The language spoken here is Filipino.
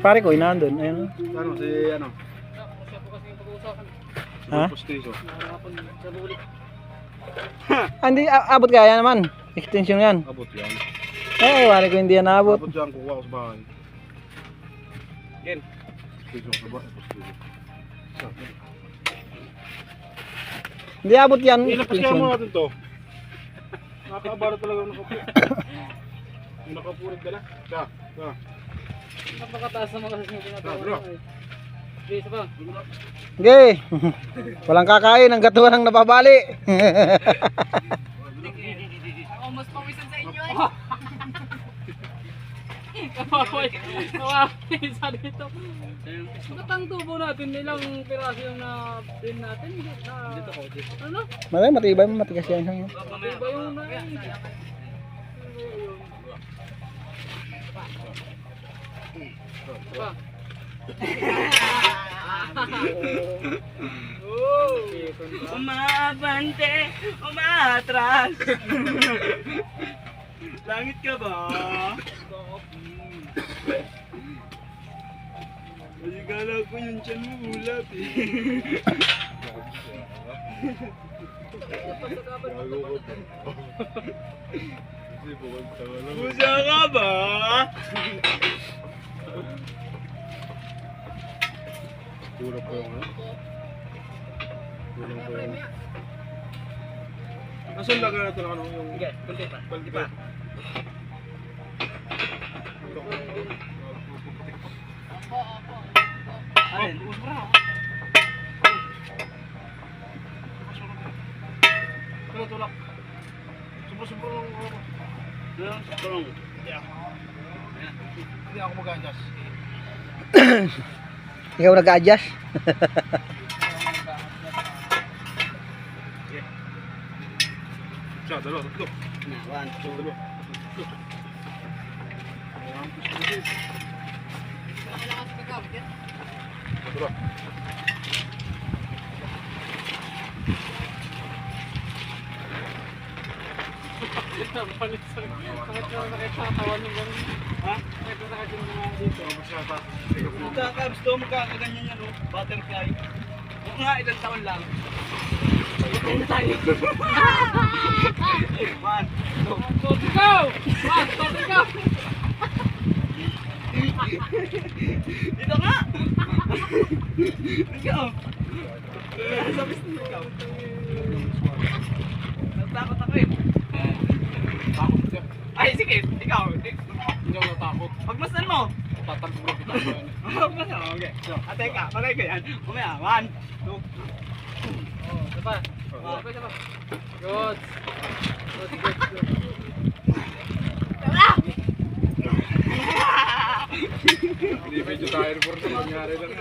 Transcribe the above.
pare ko, inandun. Ayun. Ano, si ano? Siya po kasi yung pag-uusapan. Ha? Postizo. Nakakapon sa bulit. Hindi, abot kaya naman. Extension yan. Abot yan. Eh, pare ko hindi yan naabot. Abot yan, kukuha ko sa bahay. Gen. Postizo sa bahay. Postizo. Hindi abot yan. Ilapasya mo Extension. natin to. Nakakaabara talaga ang nakapu. Yung nakapurig ka na. Siya. Napakataas naman kasi yung tinatawa Bro. ko eh. Okay, isa pa. Okay. Walang kakain, ang gatuan ang nababali. Ako mas pawisan sa inyo eh. Kawaway. Kawaway isa dito. Bakit ang tubo natin nilang piraso yung na-pin natin? Dito ko. Ano? Matibay, matigas yan. Iba yung na Pa. Umabante, umatras. Langit ka ba? Kasi kala ko yung tiyan mo ulap eh. Pusa ka ba? Tulog ko yung ano. Tulog ko yung... Nasaan laga natin ano yung... Sige, kunti pa. Kunti pa. Alin? Tulog, tulog. Sumpro lang ako. Tulong. Hindi ako mag-adjust. Ikaw nag-adjust. Siya, dalawa, tatlo. 1, 2, Dalawa. Dalawa. Bakit na nakitatawan yung gano'n? Ha? Bakit na nakita yung mga dito? Masyata. Magkakabs daw, magkakaganyan yan, oh. Butterfly. Oo nga, ilang taon lang. Tayo! Man. Sorry go! Sorry go! Dito nga! Ikaw! Sabi sa ikaw. Natakot ako eh. Takot siya. Ay, sige, ikaw. Hindi ako natakot. Pagmasdan mo. Tatanggol kita. Pagmasdan mo, okay. So, teka, patay ko yan. Umaya, 1, 2. Isa pa. Isa pa. Good. Good. Hindi medyo tire board na nangyari lang.